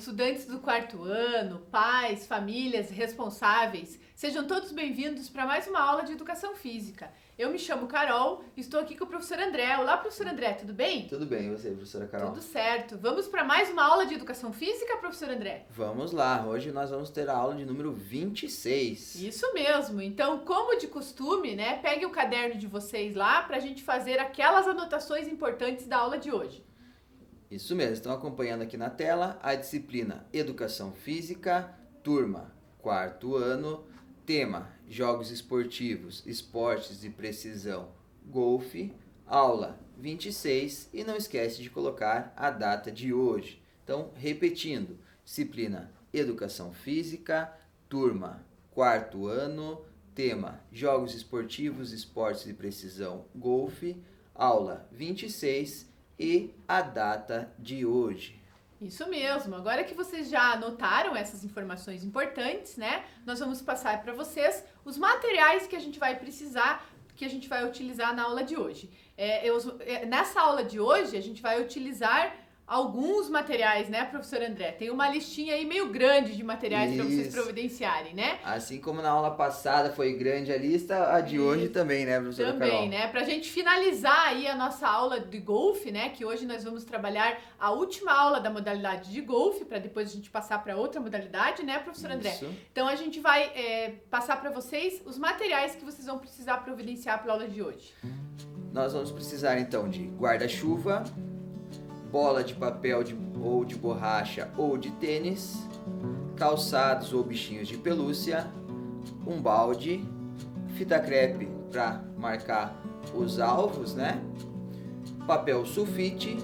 estudantes do quarto ano, pais, famílias, responsáveis, sejam todos bem-vindos para mais uma aula de Educação Física. Eu me chamo Carol e estou aqui com o professor André. Olá, professor André, tudo bem? Tudo bem, e você, professora Carol? Tudo certo. Vamos para mais uma aula de Educação Física, professor André? Vamos lá, hoje nós vamos ter a aula de número 26. Isso mesmo. Então, como de costume, né, pegue o caderno de vocês lá para a gente fazer aquelas anotações importantes da aula de hoje. Isso mesmo, estão acompanhando aqui na tela a disciplina Educação Física, turma, quarto ano, tema, Jogos Esportivos, Esportes de Precisão, Golfe, aula 26 e não esquece de colocar a data de hoje. Então, repetindo, disciplina Educação Física, turma, quarto ano, tema, Jogos Esportivos, Esportes de Precisão, Golfe, aula 26 e a data de hoje. Isso mesmo. Agora que vocês já anotaram essas informações importantes, né? Nós vamos passar para vocês os materiais que a gente vai precisar, que a gente vai utilizar na aula de hoje. Nessa aula de hoje, a gente vai utilizar alguns materiais, né, professor André? Tem uma listinha aí meio grande de materiais para vocês providenciarem, né? Assim como na aula passada foi grande a lista, a de hoje também, né, professora Carol? Também, né? Pra gente finalizar aí a nossa aula de golfe, né? Que hoje nós vamos trabalhar a última aula da modalidade de golfe, para depois a gente passar para outra modalidade, né, professor André? Isso. Então a gente vai passar para vocês os materiais que vocês vão precisar providenciar para a aula de hoje. Nós vamos precisar então de guarda-chuva, bola de papel ou de borracha ou de tênis, calçados ou bichinhos de pelúcia, um balde, fita crepe para marcar os alvos, né? Papel sulfite,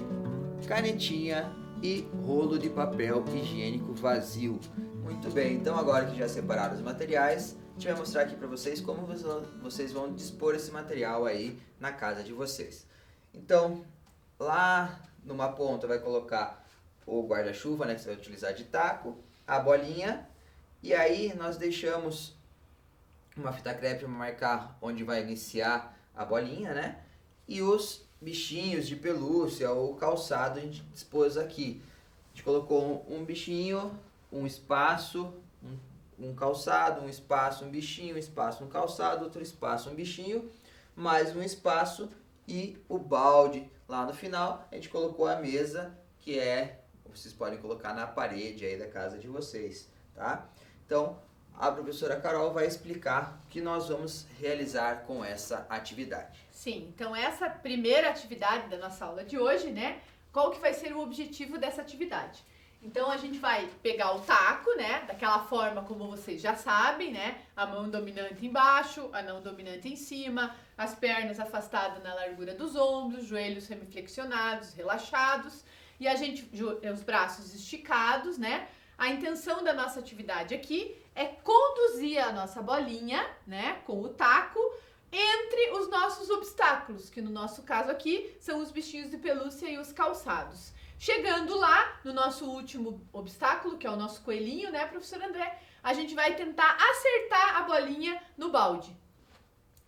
canetinha e rolo de papel higiênico vazio. Muito bem, então agora que já separaram os materiais, a gente vai mostrar aqui para vocês como vocês vão dispor esse material aí na casa de vocês. Então, lá numa ponta vai colocar o guarda-chuva, né, que você vai utilizar de taco, a bolinha, e aí nós deixamos uma fita crepe para marcar onde vai iniciar a bolinha, né? E os bichinhos de pelúcia ou calçado a gente dispôs aqui. A gente colocou um bichinho, um espaço, um calçado, um espaço, um bichinho, um espaço, um calçado, outro espaço, um bichinho, mais um espaço e o balde. Lá no final a gente colocou a mesa, que vocês podem colocar na parede aí da casa de vocês, tá? Então a professora Carol vai explicar o que nós vamos realizar com essa atividade. Sim, então essa primeira atividade da nossa aula de hoje, né? Qual que vai ser o objetivo dessa atividade? Então a gente vai pegar o taco, né? Daquela forma como vocês já sabem, né? A mão dominante embaixo, a não dominante em cima, as pernas afastadas na largura dos ombros, joelhos semiflexionados, relaxados e os braços esticados, né? A intenção da nossa atividade aqui é conduzir a nossa bolinha, né? Com o taco entre os nossos obstáculos, que no nosso caso aqui são os bichinhos de pelúcia e os calçados. Chegando lá, no nosso último obstáculo, que é o nosso coelhinho, né, professor André? A gente vai tentar acertar a bolinha no balde.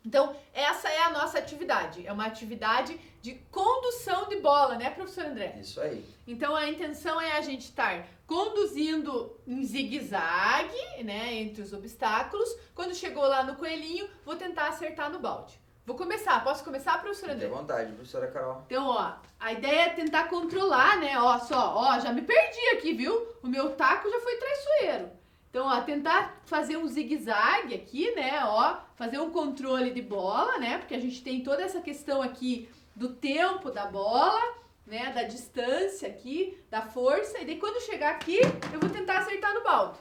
Então, essa é a nossa atividade. É uma atividade de condução de bola, né, professor André? Isso aí. Então, a intenção é a gente estar conduzindo em zigue-zague, né, entre os obstáculos. Quando chegou lá no coelhinho, vou tentar acertar no balde. Vou começar. Posso começar, professor André? Fique à vontade, professora Carol. Então, ó, a ideia é tentar controlar, né? Ó, já me perdi aqui, viu? O meu taco já foi traiçoeiro. Então, ó, tentar fazer um zigue-zague aqui, né? Ó, fazer um controle de bola, né? Porque a gente tem toda essa questão aqui do tempo da bola, né? Da distância aqui, da força. E daí, quando chegar aqui, eu vou tentar acertar no balde.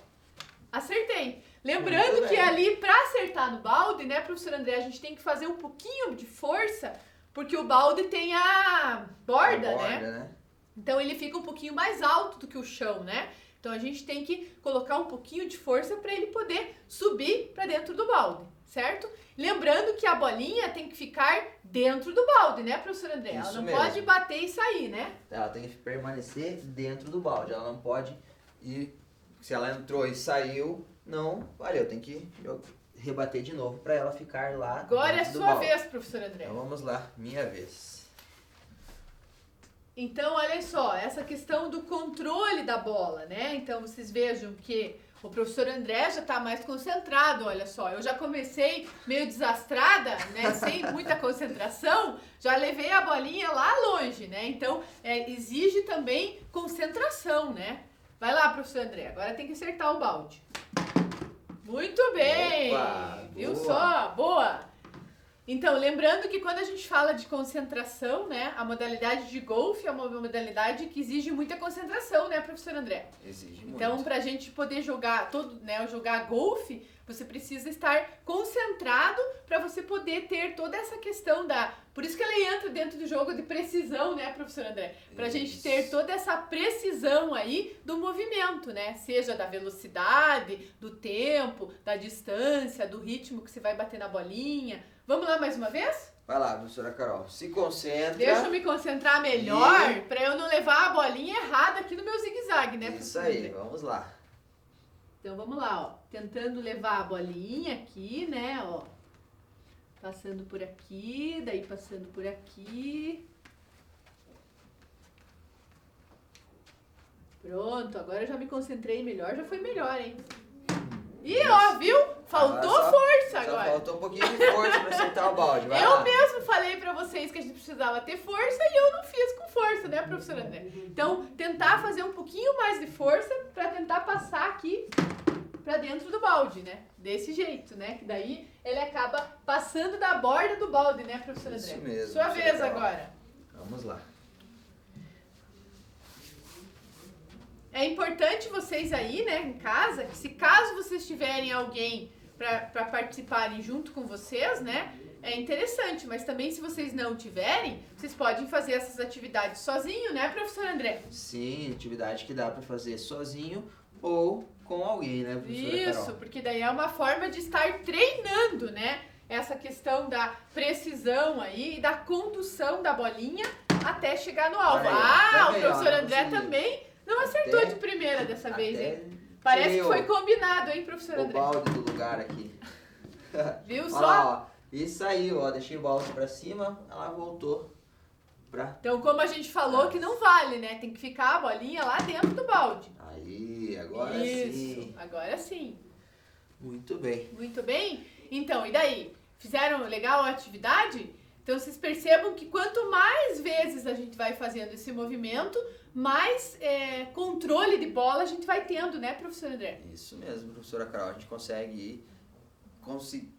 Acertei. Lembrando que ali, para acertar no balde, né, professor André, a gente tem que fazer um pouquinho de força, porque o balde tem a borda, né? Então ele fica um pouquinho mais alto do que o chão, né? Então a gente tem que colocar um pouquinho de força para ele poder subir para dentro do balde, certo? Lembrando que a bolinha tem que ficar dentro do balde, né, professor André? Ela não pode bater e sair, né? Ela tem que permanecer dentro do balde, ela não pode ir. Se ela entrou e saiu, não valeu, tem que rebater de novo para ela ficar lá. Agora é sua vez, professor André. Então vamos lá, minha vez. Então, olha só, essa questão do controle da bola, né? Então, vocês vejam que o professor André já está mais concentrado, olha só. Eu já comecei meio desastrada, né? Sem muita concentração, já levei a bolinha lá longe, né? Então, exige também concentração, né? Vai lá, professor André, agora tem que acertar o balde. Muito bem! Opa, viu boa. só? Boa! Então, lembrando que quando a gente fala de concentração, né, a modalidade de golfe é uma modalidade que exige muita concentração, né, professor André? Exige muito. Então, para a gente poder jogar jogar golfe, você precisa estar concentrado para você poder ter toda essa questão da... Por isso que ela entra dentro do jogo de precisão, né, professor André? Para a gente ter toda essa precisão aí do movimento, né? Seja da velocidade, do tempo, da distância, do ritmo que você vai bater na bolinha. Vamos lá mais uma vez? Vai lá, professora Carol. Se concentra. Deixa eu me concentrar melhor para eu não levar a bolinha errada aqui no meu zigue-zague, né, Isso professor aí, André? vamos lá. Então vamos lá, ó. Tentando levar a bolinha aqui, né, ó. Passando por aqui, daí passando por aqui. Pronto, agora eu já me concentrei melhor, já foi melhor, hein? E ó, viu? Faltou força Só agora. faltou um pouquinho de força pra acertar o balde. Vai Eu lá. mesmo falei pra vocês que a gente precisava ter força e eu não fiz com força, né, professor André? Então, tentar fazer um pouquinho mais de força pra tentar passar aqui pra dentro do balde, né? Desse jeito, né? Que daí ele acaba passando da borda do balde, né, professor André? Isso mesmo. Sua professora vez Carol. agora. Vamos lá. É importante vocês aí, né, em casa, que se caso vocês tiverem alguém para participarem junto com vocês, né, é interessante. Mas também se vocês não tiverem, vocês podem fazer essas atividades sozinho, né, professor André? Sim, atividade que dá pra fazer sozinho ou com alguém, né, professora Isso, Carol? porque daí é uma forma de estar treinando, né, essa questão da precisão aí e da condução da bolinha até chegar no alvo. Olha aí, Ah, o também, ó, professor André consegui. também não acertou de primeira dessa vez, hein? Até Parece tirei que foi combinado, hein, professor o André? balde do lugar aqui. Viu Olha só? lá, ó. E saiu, ó. Deixei o balde pra cima, ela voltou pra... Então, como a gente falou, que não vale, né? Tem que ficar a bolinha lá dentro do balde. Aí, agora Isso, sim. agora sim. Muito bem. Muito bem? Então, e daí? Fizeram legal a atividade? Então, vocês percebam que quanto mais vezes a gente vai fazendo esse movimento, mais controle de bola a gente vai tendo, né, professor André? Isso mesmo, professora Carol. A gente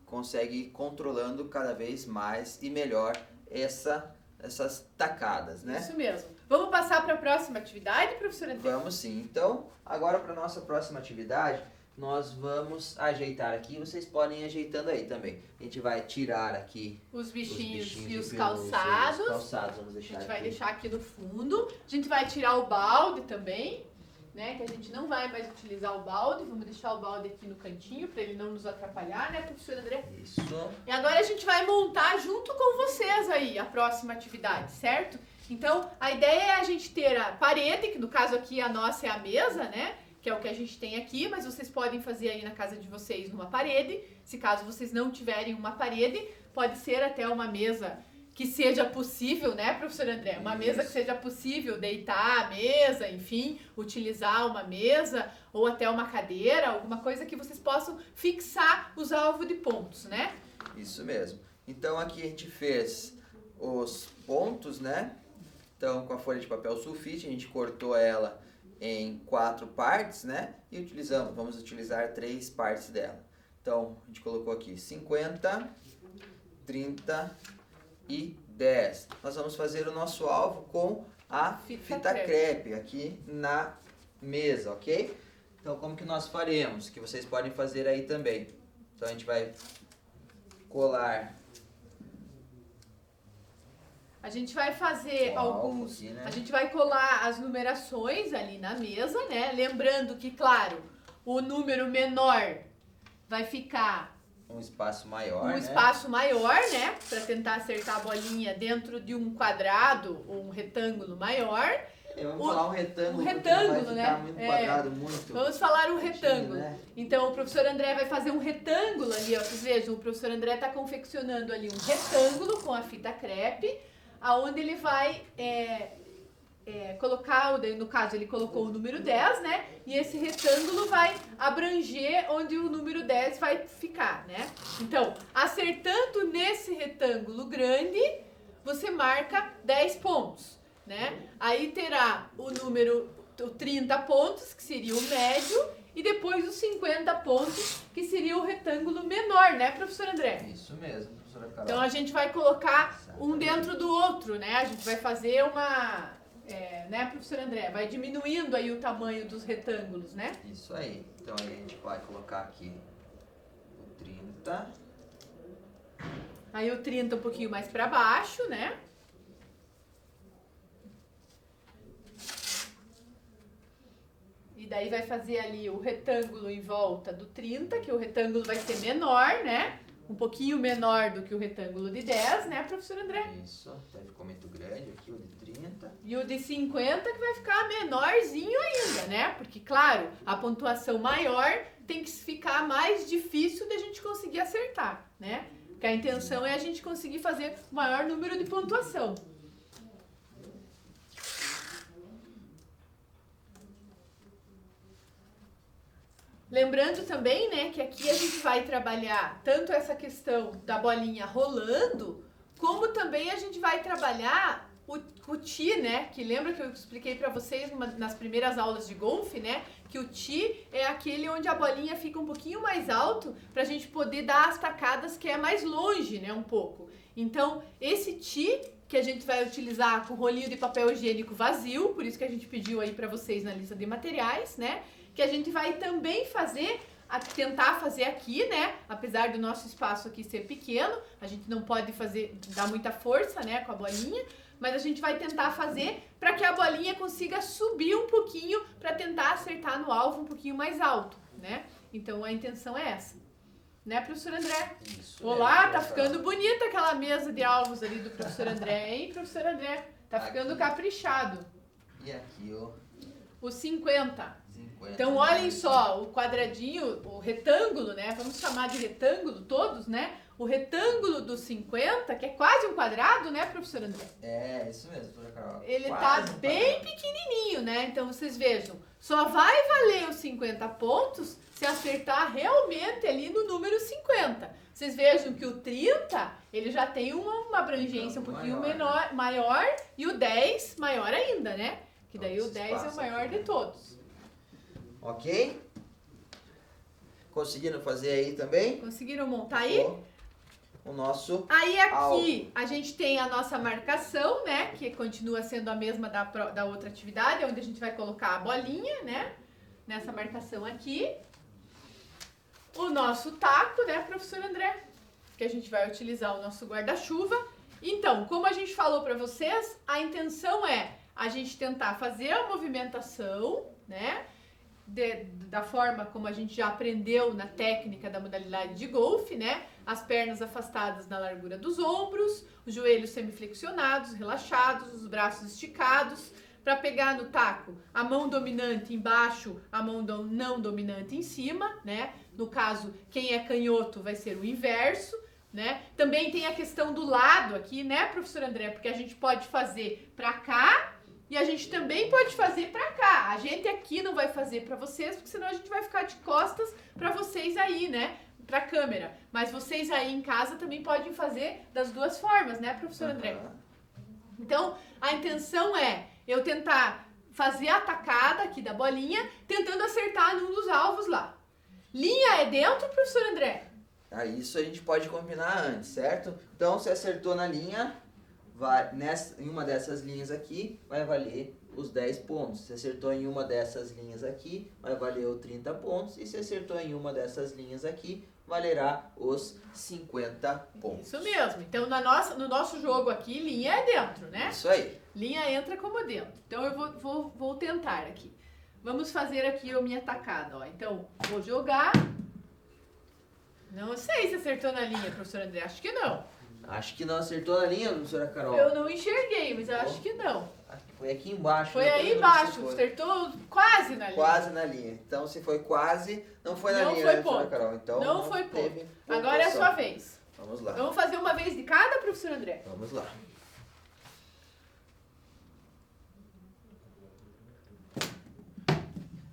consegue ir controlando cada vez mais e melhor essas tacadas, né? Isso mesmo. Vamos passar para a próxima atividade, professor André? Vamos sim. Então, agora para nossa próxima atividade, nós vamos ajeitar aqui. Vocês podem ir ajeitando aí também. A gente vai tirar aqui Os bichinhos e de os pelúcia, calçados. Os calçados, vamos A deixar gente aqui. vai deixar aqui no fundo. A gente vai tirar o balde também, né? Que a gente não vai mais utilizar o balde. Vamos deixar o balde aqui no cantinho para ele não nos atrapalhar, né, professor André? Isso. E agora a gente vai montar junto com vocês aí a próxima atividade, certo? Então, a ideia é a gente ter a parede, que no caso aqui a nossa é a mesa, né? Que é o que a gente tem aqui, mas vocês podem fazer aí na casa de vocês numa parede. Se caso vocês não tiverem uma parede, pode ser até uma mesa que seja possível, né, professor André? Uma mesa que seja possível deitar a mesa, enfim, utilizar uma mesa ou até uma cadeira, alguma coisa que vocês possam fixar os alvos de pontos, né? Isso mesmo. Então aqui a gente fez os pontos, né? Então com a folha de papel sulfite a gente cortou ela em 4 partes, né? E vamos utilizar 3 partes dela. Então a gente colocou aqui 50, 30 e 10. Nós vamos fazer o nosso alvo com a fita crepe aqui na mesa, ok? Então como que nós faremos? Que vocês podem fazer aí também. Então a gente vai colar. A gente vai fazer alguns... Aqui, né? A gente vai colar as numerações ali na mesa, né? Lembrando que, claro, o número menor vai ficar Um espaço maior, um né? espaço maior, né? Para tentar acertar a bolinha dentro de um quadrado ou um retângulo maior. Vamos falar um retângulo, um porque retângulo, não vai ficar né? muito quadrado, muito. Vamos falar um certinho, retângulo. né? Então, o professor André vai fazer um retângulo ali, ó. Vocês vejam, o professor André está confeccionando ali um retângulo com a fita crepe, aonde ele vai colocar, no caso ele colocou o número 10, né? E esse retângulo vai abranger onde o número 10 vai ficar, né? Então, acertando nesse retângulo grande, você marca 10 pontos, né? Aí terá o 30 pontos, que seria o médio, e depois os 50 pontos, que seria o retângulo menor, né, professor André? Isso mesmo, professora Carol. Então a gente vai colocar um dentro do outro, né? A gente vai fazer uma... né, professor André? Vai diminuindo aí o tamanho dos retângulos, né? Isso aí. Então aí a gente vai colocar aqui o 30. Aí o 30 um pouquinho mais para baixo, né? E daí vai fazer ali o retângulo em volta do 30, que o retângulo vai ser menor, né? Um pouquinho menor do que o retângulo de 10, né, professor André? Isso, até ficou muito grande aqui, o de 30. E o de 50 que vai ficar menorzinho ainda, né? Porque, claro, a pontuação maior tem que ficar mais difícil de a gente conseguir acertar, né? Porque a intenção é a gente conseguir fazer o maior número de pontuação. Lembrando também, né, que aqui a gente vai trabalhar tanto essa questão da bolinha rolando, como também a gente vai trabalhar o ti, né, que lembra que eu expliquei para vocês nas primeiras aulas de golfe, né, que o ti é aquele onde a bolinha fica um pouquinho mais alto para a gente poder dar as tacadas que é mais longe, né, um pouco. Então, esse ti que a gente vai utilizar com rolinho de papel higiênico vazio, por isso que a gente pediu aí para vocês na lista de materiais, né, que a gente vai também tentar fazer aqui, né? Apesar do nosso espaço aqui ser pequeno, a gente não pode dar muita força, né, com a bolinha, mas a gente vai tentar fazer para que a bolinha consiga subir um pouquinho para tentar acertar no alvo um pouquinho mais alto, né? Então a intenção é essa. Né, professor André? Isso. Olá, tá ficando bonita aquela mesa de alvos ali do professor André, hein, professor André? Tá ficando caprichado. E aqui, ó. Os 50. Então, olhem só, o quadradinho, o retângulo, né? Vamos chamar de retângulo todos, né? O retângulo dos 50, que é quase um quadrado, né, professor André? É, isso mesmo, professora Carol. Ele tá bem pequenininho, né? Então, vocês vejam, só vai valer os 50 pontos se acertar realmente ali no número 50. Vocês vejam que o 30, ele já tem uma abrangência um pouquinho maior, e o 10 maior ainda, né? Que daí o 10 é o maior de todos. Ok? Conseguiram fazer aí também? Conseguiram montar aí? O nosso Aí aqui alvo. a gente tem a nossa marcação, né? Que continua sendo a mesma da outra atividade, onde a gente vai colocar a bolinha, né? Nessa marcação aqui. O nosso taco, né, professor André? Que a gente vai utilizar o nosso guarda-chuva. Então, como a gente falou para vocês, a intenção é a gente tentar fazer a movimentação, né? Da forma como a gente já aprendeu na técnica da modalidade de golfe, né? As pernas afastadas na largura dos ombros, os joelhos semiflexionados, relaxados, os braços esticados, para pegar no taco a mão dominante embaixo, a mão não dominante em cima, né? No caso, quem é canhoto vai ser o inverso, né? Também tem a questão do lado aqui, né, professor André? Porque a gente pode fazer para cá, e a gente também pode fazer pra cá. A gente aqui não vai fazer pra vocês, porque senão a gente vai ficar de costas pra vocês aí, né? Pra câmera. Mas vocês aí em casa também podem fazer das duas formas, né, professor André? Então, a intenção é eu tentar fazer a tacada aqui da bolinha, tentando acertar num dos alvos lá. Linha é dentro, professor André? Isso a gente pode combinar antes, certo? Então, se acertou na linha, em uma dessas linhas aqui, vai valer os 10 pontos. Se acertou em uma dessas linhas aqui, vai valer os 30 pontos. E se acertou em uma dessas linhas aqui, valerá os 50 pontos. Isso mesmo. Então, no nosso jogo aqui, linha é dentro, né? Isso aí. Linha entra como dentro. Então, eu vou tentar aqui. Vamos fazer aqui a minha tacada, ó. Então, vou jogar. Não sei se acertou na linha, professor André. Acho que não. Acho que não acertou na linha, professora Carol. Eu não enxerguei, mas eu acho que não. Foi aqui embaixo. Foi aí embaixo, acertou quase na linha. Quase na linha. Então, se foi quase, não foi na não linha, foi né, professora Carol? Então, não foi ponto. Teve agora é a sua vez. Vamos lá. Vamos fazer uma vez de cada, professor André? Vamos lá.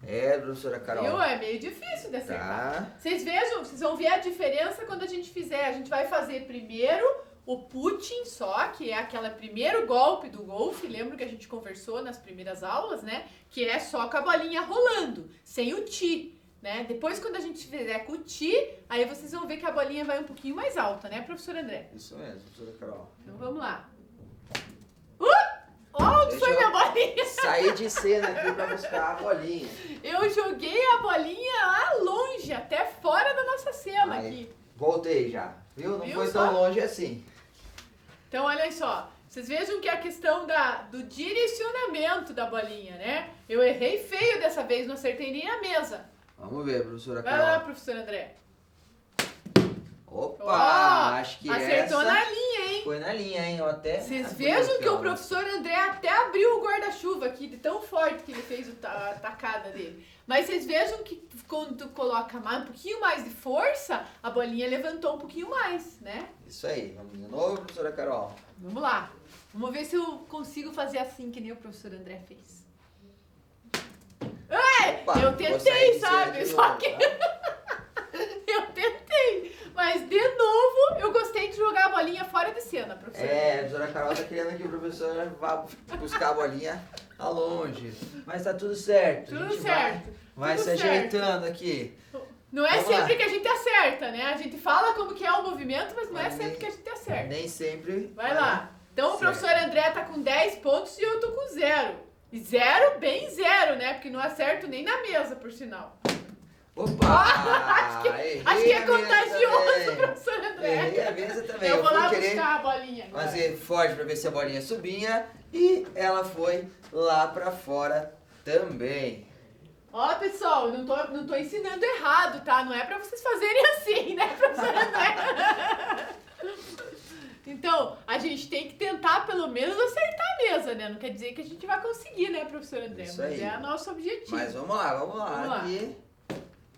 É, professora Carol. Viu? É meio difícil de acertar. Tá. Vocês vão ver a diferença quando a gente fizer. A gente vai fazer primeiro o putting só, que é aquele primeiro golpe do golfe. Lembra que a gente conversou nas primeiras aulas, né? Que é só com a bolinha rolando, sem o tee, né? Depois, quando a gente fizer com o tee, aí vocês vão ver que a bolinha vai um pouquinho mais alta, né, professor André? Isso mesmo, professora Carol. Então vamos lá. Onde foi minha bolinha? Sair de cena aqui pra buscar a bolinha. Eu joguei a bolinha lá longe, até fora da nossa cena Aí, aqui. voltei já, viu? Não Viu foi só? tão longe assim. Então, olha só. Vocês vejam que é a questão do direcionamento da bolinha, né? Eu errei feio dessa vez, não acertei nem na mesa. Vamos ver, professora Vai Carol. lá, professor André. Opa, Ó, acho que acertou essa na linha, hein? foi na linha, hein? Eu até Vocês abri vejam aqui, que ó. o professor André até abriu o guarda-chuva aqui, de tão forte que ele fez a tacada dele. Mas vocês vejam que quando tu coloca um pouquinho mais de força, a bolinha levantou um pouquinho mais, né? Isso aí, vamos de novo, professora Carol. Vamos lá. Vamos ver se eu consigo fazer assim que nem o professor André fez. Opa, Eu vou tentei, sair de cena sabe? de Só novo, que tá? eu tentei. Mas, de novo, eu gostei de jogar a bolinha fora de cena, professor. É, a professora Carol tá querendo que o professor vá buscar a bolinha a longe. Mas tá tudo certo. a Tudo gente certo. Vai tudo se certo. ajeitando aqui. Não é Vamos sempre lá. que a gente acerta, né? A gente fala como que é o movimento, mas não é Mas sempre nem- que a gente acerta. Nem sempre. Vai lá. Então, o Certo. professor André tá com 10 pontos e eu tô com 0. E 0, bem 0, né? Porque não acerto nem na mesa, por sinal. Opa! Acho que é Errei a mesa contagioso, também. professor André. Errei a mesa também. Eu vou lá fui querer buscar a bolinha agora. fazer forte pra ver se a bolinha subia e ela foi lá pra fora também. Ó, pessoal, eu não tô ensinando errado, tá? Não é pra vocês fazerem assim, né, professor André? Então, a gente tem que tentar pelo menos acertar a mesa, né? Não quer dizer que a gente vai conseguir, né, professor André? Isso Mas aí. é nosso objetivo. Mas vamos lá. Vamos lá. Aqui.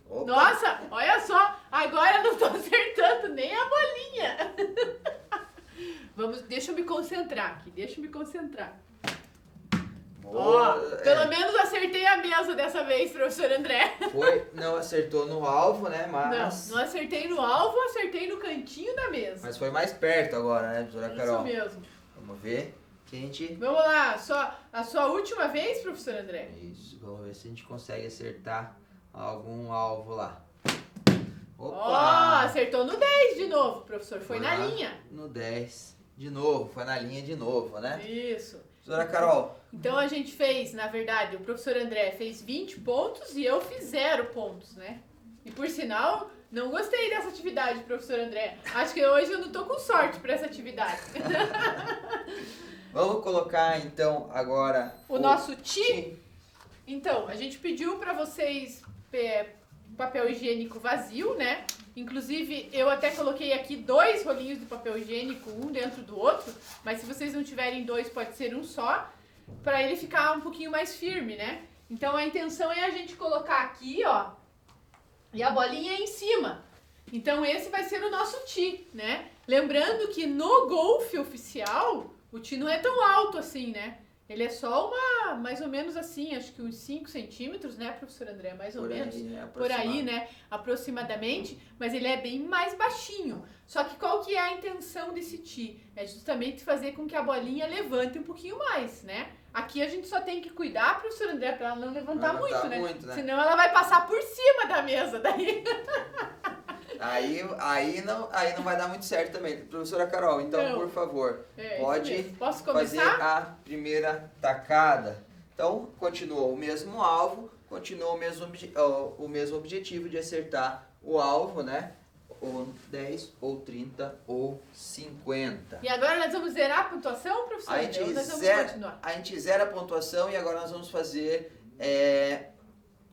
Opa. Nossa, olha só, agora eu não tô acertando nem a bolinha. Deixa eu me concentrar aqui, deixa eu me concentrar. Ó, Boa, pelo menos acertei a mesa dessa vez, professor André. não acertou no alvo, né? Mas, Não acertei no alvo, acertei no cantinho da mesa. mas foi mais perto agora, né, professora Carol? Isso mesmo. Vamos ver que a gente... Vamos lá, a sua última vez, professor André? Isso, vamos ver se a gente consegue acertar algum alvo lá. Ó, acertou no 10 de novo, professor. Foi na lá linha. No 10. De novo, foi na linha de novo, né? Isso. Professora Carol, Então a gente fez, na verdade, o professor André fez 20 pontos e eu fiz 0 pontos, né? E por sinal, não gostei dessa atividade, professor André. Acho que hoje eu não tô com sorte para essa atividade. vamos colocar então agora O nosso tee. Então, a gente pediu para vocês papel higiênico vazio, né? Inclusive, eu até coloquei aqui 2 rolinhos de papel higiênico, um dentro do outro, mas se vocês não tiverem 2, pode ser um só, para ele ficar um pouquinho mais firme, né? Então, a intenção é a gente colocar aqui, ó, e a bolinha em cima. Então, esse vai ser o nosso tee, né? Lembrando que no golfe oficial, o tee não é tão alto assim, né? Ele é só mais ou menos assim, acho que uns 5 centímetros, né, professor André? Mais ou menos. Por aí, né? Aproximadamente. Mas ele é bem mais baixinho. Só que qual que é a intenção desse tee? É justamente fazer com que a bolinha levante um pouquinho mais, né? Aqui a gente só tem que cuidar, professor André, pra ela não levantar muito, né? Senão ela vai passar por cima da mesa daí. Aí não vai dar muito certo também. Professora Carol, então, Não. por favor, pode Posso fazer começar? a primeira tacada. Então, continua o mesmo alvo, continua o mesmo objetivo de acertar o alvo, né? Ou 10, ou 30, ou 50. E agora nós vamos zerar a pontuação, professor? A gente, Ou nós vamos continuar? a gente zera a pontuação e agora nós vamos fazer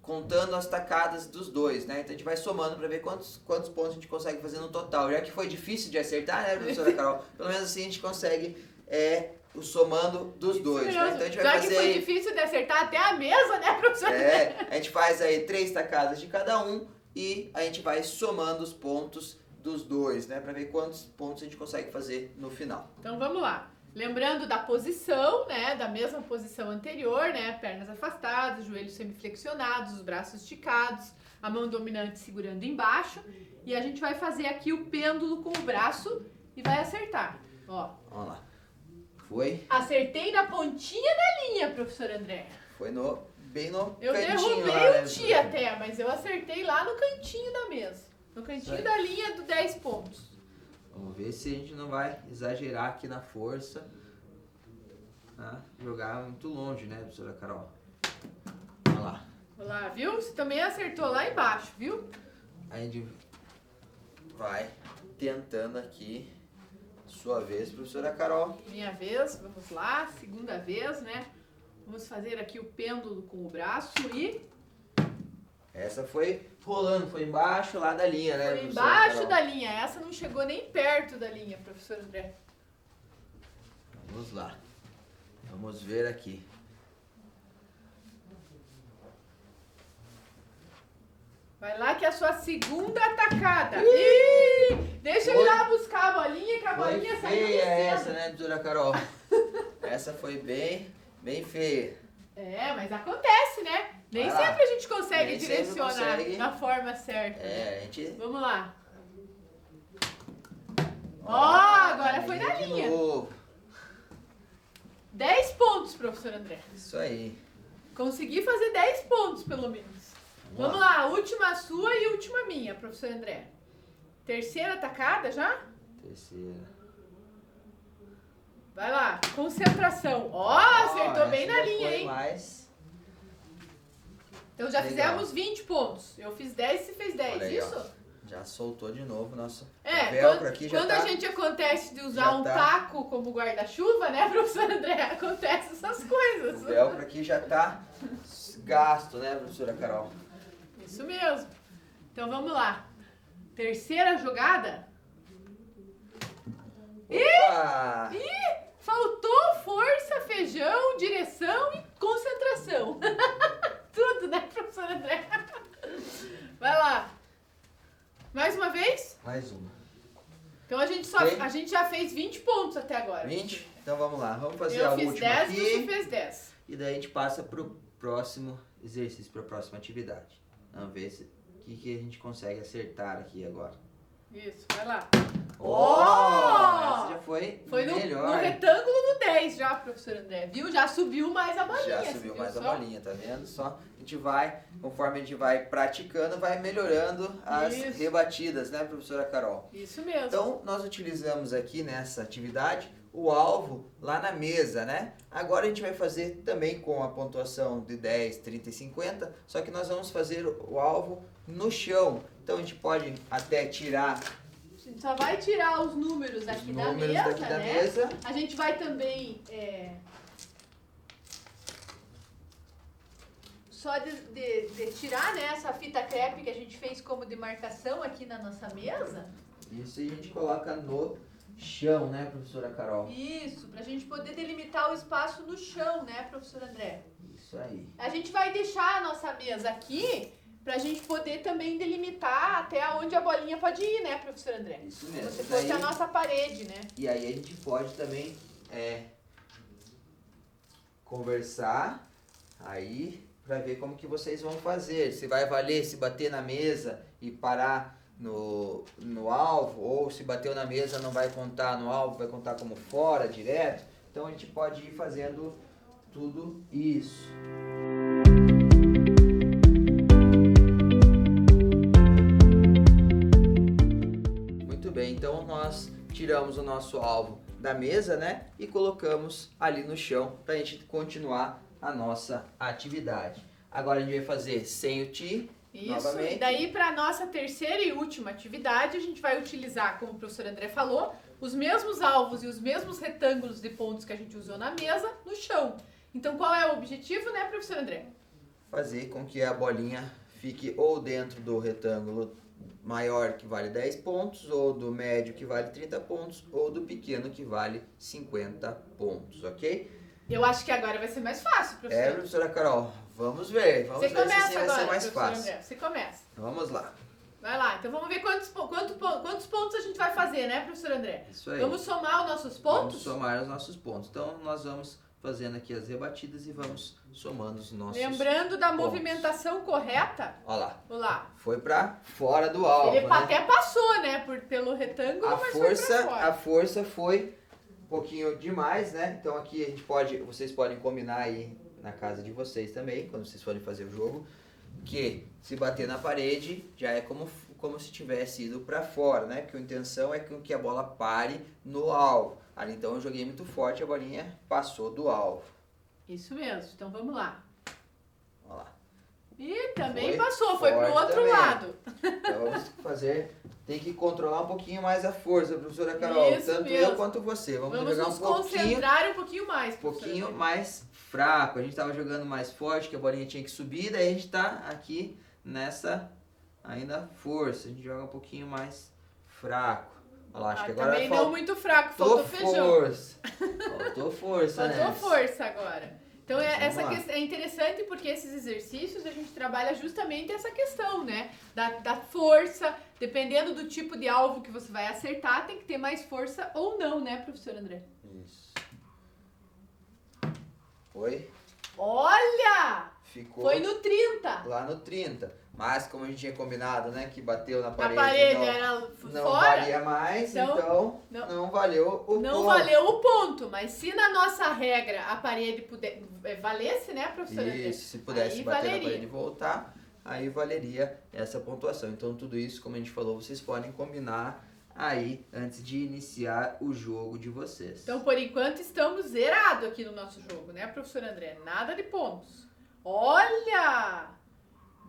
contando as tacadas dos dois, né? Então a gente vai somando para ver quantos pontos a gente consegue fazer no total. Já que foi difícil de acertar, né, professora Carol? Pelo menos assim a gente consegue o somando dos dois, né? Então a gente vai Já fazer que foi difícil de acertar até a mesa, né, professor? a gente faz aí 3 tacadas de cada um e a gente vai somando os pontos dos dois, né? Para ver quantos pontos a gente consegue fazer no final. Então vamos lá. Lembrando da posição, né? Da mesma posição anterior, né? Pernas afastadas, joelhos semiflexionados, os braços esticados, a mão dominante segurando embaixo. E a gente vai fazer aqui o pêndulo com o braço e vai acertar. Ó. Vamos lá. Foi? Acertei na pontinha da linha, professor André. Foi bem no Eu cantinho derrubei lá, né, o ti até, mas eu acertei lá no cantinho da mesa. No cantinho da linha do 10 pontos. Vamos ver se a gente não vai exagerar aqui na força. Tá? Jogar muito longe, né, professora Carol? Vamos lá. Olha lá, viu? Você também acertou lá embaixo, viu? A gente vai tentando aqui. Sua vez, professora Carol. Minha vez, vamos lá. Segunda vez, né? Vamos fazer aqui o pêndulo com o braço e... Essa foi rolando, foi embaixo lá da linha, né, Foi professora embaixo Carol? da linha. Essa não chegou nem perto da linha, professor André. Vamos lá. Vamos ver aqui. Vai lá que é a sua segunda atacada. Ih, deixa eu ir lá buscar a bolinha, que a Foi bolinha saiu feia descendo. essa, né, professora Carol? Essa foi bem feia. É, mas acontece, né? Nem Vai lá. sempre a gente consegue Nem sempre direcionar consegue. da forma certa. É, a gente... Vamos lá. Ó, agora foi na de linha. novo. 10 pontos, professor André. Isso aí. Consegui fazer 10 pontos, pelo menos. Vamos lá, última sua e última minha, professor André. Terceira atacada já? Terceira. Vai lá, concentração. Ó, acertou bem na linha, hein? Mais. Então já Legal. fizemos 20 pontos. Eu fiz 10 e você fez 10, Olha aí, ó. isso? Já soltou de novo nosso É, velcro aqui. Já quando tá... a gente acontece de usar já um tá. taco como guarda-chuva, né, professor André? Acontece essas O coisas. velcro aqui já tá gasto, né, professora Carol? Isso mesmo. Então vamos lá. Terceira jogada. Opa! Ih, faltou força, feijão, direção e concentração. Tudo, né, professor André? Vai lá. Mais uma vez? Mais uma. Então a gente, Ok. a gente já fez 20 pontos até agora. 20? Então vamos lá. Vamos fazer Eu a fiz última 10 e você aqui. fez 10. E daí a gente passa pro próximo exercício, pra próxima atividade. Vamos ver o que a gente consegue acertar aqui agora. Isso, vai lá. Essa já foi Foi melhor. no retângulo do 10 já, professor André. Viu? Já subiu mais a bolinha. Já subiu viu mais a só? bolinha, tá vendo? Só a gente vai, conforme a gente vai praticando, vai melhorando as Isso. rebatidas, né, professora Carol? Isso mesmo. Então, nós utilizamos aqui nessa atividade o alvo lá na mesa, né? Agora a gente vai fazer também com a pontuação de 10, 30 e 50, só que nós vamos fazer o alvo no chão. Então, a gente pode até tirar A gente só vai tirar os números aqui da números mesa, daqui da né? mesa. A gente vai também só de tirar, né, essa fita crepe que a gente fez como demarcação aqui na nossa mesa. Isso aí a gente coloca no chão, né, professora Carol? Isso, pra gente poder delimitar o espaço no chão, né, professor André? Isso aí. A gente vai deixar a nossa mesa aqui pra gente poder também delimitar até onde a bolinha pode ir, né, professor André? Isso Como mesmo. se fosse Daí- a nossa parede, né? E aí a gente pode também conversar aí para ver como que vocês vão fazer. Se vai valer se bater na mesa e parar no alvo, ou se bateu na mesa não vai contar no alvo, vai contar como fora, direto. Então a gente pode ir fazendo tudo isso. Muito bem, então nós tiramos o nosso alvo da mesa, né? E colocamos ali no chão para a gente continuar a nossa atividade. Agora a gente vai fazer sem o ti. Isso, Novamente. e daí para nossa terceira e última atividade, a gente vai utilizar, como o professor André falou, os mesmos alvos e os mesmos retângulos de pontos que a gente usou na mesa, no chão. Então qual é o objetivo, né, professor André? Fazer com que a bolinha fique ou dentro do retângulo maior que vale 10 pontos, ou do médio que vale 30 pontos, ou do pequeno que vale 50 pontos, ok? Eu acho que agora vai ser mais fácil, professor. Professora Carol, vamos ver. Vamos Você ver se começa assim vai agora, ser mais professor fácil. André. Você começa. Vamos lá. Vai lá. Então vamos ver quantos pontos a gente vai fazer, né, professor André? Isso aí. Vamos somar os nossos pontos? Vamos somar os nossos pontos. Então, nós vamos fazendo aqui as rebatidas e vamos somando os nossos Lembrando da pontos. movimentação correta. Olha lá. Vamos lá. Foi pra fora do alvo, Ele né? até passou, né, pelo retângulo, mas foi pra fora. A força foi um pouquinho demais, né? Então aqui a gente vocês podem combinar aí na casa de vocês também, quando vocês forem fazer o jogo, que se bater na parede já é como se tivesse ido para fora, né? Porque a intenção é que a bola pare no alvo. Ali então eu joguei muito forte, a bolinha passou do alvo. Isso mesmo. Então vamos lá. Olha lá. E também Foi passou, foi pro forte outro também. lado. Então vamos fazer, tem que controlar um pouquinho mais a força, professora Carol. Isso Tanto mesmo. eu quanto você. Vamos Vamos jogar nos um pouquinho. concentrar um pouquinho mais, Um pouquinho professor. mais fraco. A gente tava jogando mais forte, que a bolinha tinha que subir, daí a gente tá aqui nessa ainda força. A gente joga um pouquinho mais fraco. Olha lá, acho que agora também não muito fraco, faltou feijão. força. Faltou força, né? Faltou força agora. Então Vamos essa lá. é interessante porque esses exercícios a gente trabalha justamente essa questão, né? Da força, dependendo do tipo de alvo que você vai acertar, tem que ter mais força ou não, né, professor André? Isso. Foi. Olha! Ficou Foi no 30. lá no 30. Mas como a gente tinha combinado, né? Que bateu na Na parede, parede não, era não fora. valia mais, Então, então não valeu o Não ponto. valeu o ponto, mas se na nossa regra a parede valesse, né, professor André? Isso, se pudesse Aí bater valeria. na parede e voltar, aí valeria essa pontuação. Então tudo isso, como a gente falou, vocês podem combinar aí antes de iniciar o jogo de vocês. Então, por enquanto, estamos zerados aqui no nosso jogo, né, professor André? Nada de pontos. Olha!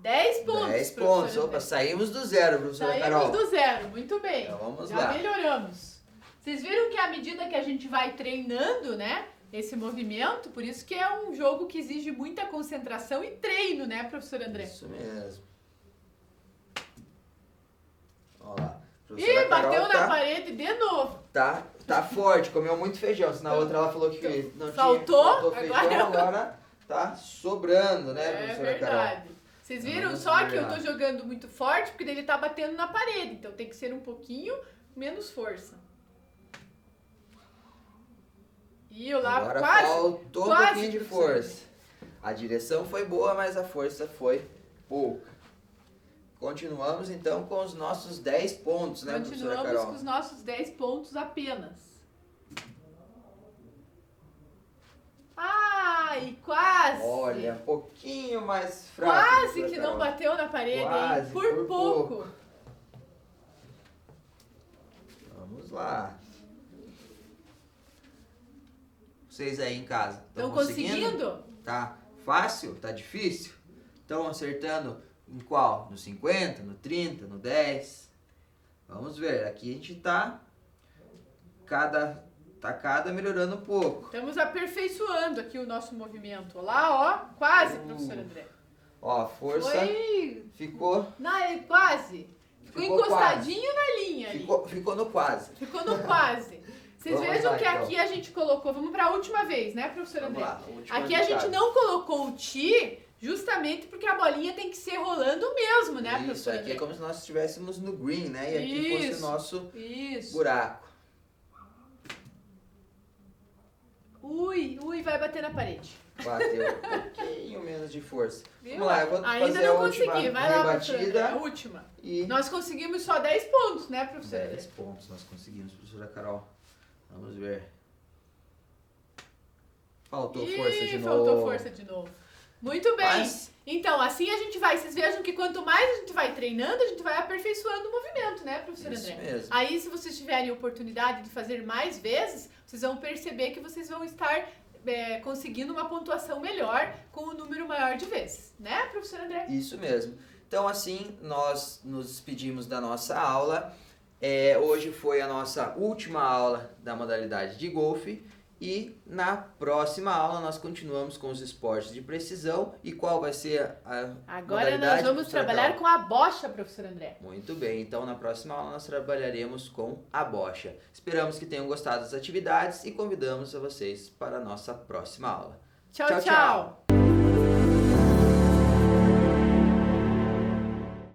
10 pontos, 10 professor pontos. André. Opa, saímos do zero, professora Carol. Saímos do zero, muito bem. Então vamos Já lá. melhoramos. Vocês viram que à medida que a gente vai treinando, né, esse movimento, por isso que é um jogo que exige muita concentração e treino, né, professor André? Isso mesmo. Olha lá. Ih, Professora Carol bateu na parede de novo. Tá forte, comeu muito feijão. Se na outra ela falou que não Faltou, tinha feijão, agora tá sobrando, né, É professora Carol? verdade. Vocês viram Vamos só ver que eu lá. tô jogando muito forte porque ele tá batendo na parede, então tem que ser um pouquinho menos força. E eu lá Agora quase, faltou um quase, pouquinho de professora. força. A direção foi boa, mas a força foi pouca. Continuamos então com os nossos 10 pontos, né, professora Continuamos Carol? com os nossos 10 pontos apenas. Ai, quase! Olha, um pouquinho mais fraco. Quase professora que Carol. não bateu na parede, Quase, hein? Por pouco. pouco. Vamos lá. Vocês aí em casa, Estão conseguindo? Tá fácil? Tá difícil? Estão acertando em qual? No 50, no 30, no 10? Vamos ver. Aqui a gente tá cada melhorando um pouco. Estamos aperfeiçoando aqui o nosso movimento. Lá, ó, quase, professor André. Ó, a força Foi ficou quase. Ficou encostadinho na linha ali. ficou no quase. Ficou no quase. Vocês Vamos vejam lá, que então. aqui a gente colocou, vamos para a última vez, né, professor Vamos André? lá, a última Aqui a gente jogada. não colocou o ti, justamente porque a bolinha tem que ser rolando mesmo, né, Isso, professor aqui André? é como se nós estivéssemos no green, né? E aqui fosse Isso. o nosso Isso. buraco. Ui, vai bater na parede. Bateu um pouquinho menos de força. Viu? Vamos lá, eu vou Ainda fazer não a última consegui. Vai lá, professor André, rebatida. a última. E Nós conseguimos só 10 pontos, né, professor André? 10 pontos nós conseguimos, professora Carol. Vamos ver. Faltou força de novo. Faltou força de novo. Muito bem. Mas- Então, assim a gente vai. Vocês vejam que quanto mais a gente vai treinando, a gente vai aperfeiçoando o movimento, né, professor Isso André? mesmo. Aí, se vocês tiverem oportunidade de fazer mais vezes, vocês vão perceber que vocês vão estar conseguindo uma pontuação melhor com um número maior de vezes, né, professor André? Isso mesmo. Então, assim, nós nos despedimos da nossa aula. Hoje foi a nossa última aula da modalidade de golfe. E na próxima aula nós continuamos com os esportes de precisão. E qual vai ser a Agora modalidade, nós vamos professora trabalhar Carol? com a bocha, professor André. Muito bem, então na próxima aula nós trabalharemos com a bocha. Esperamos que tenham gostado das atividades e convidamos a vocês para a nossa próxima aula. Tchau, tchau.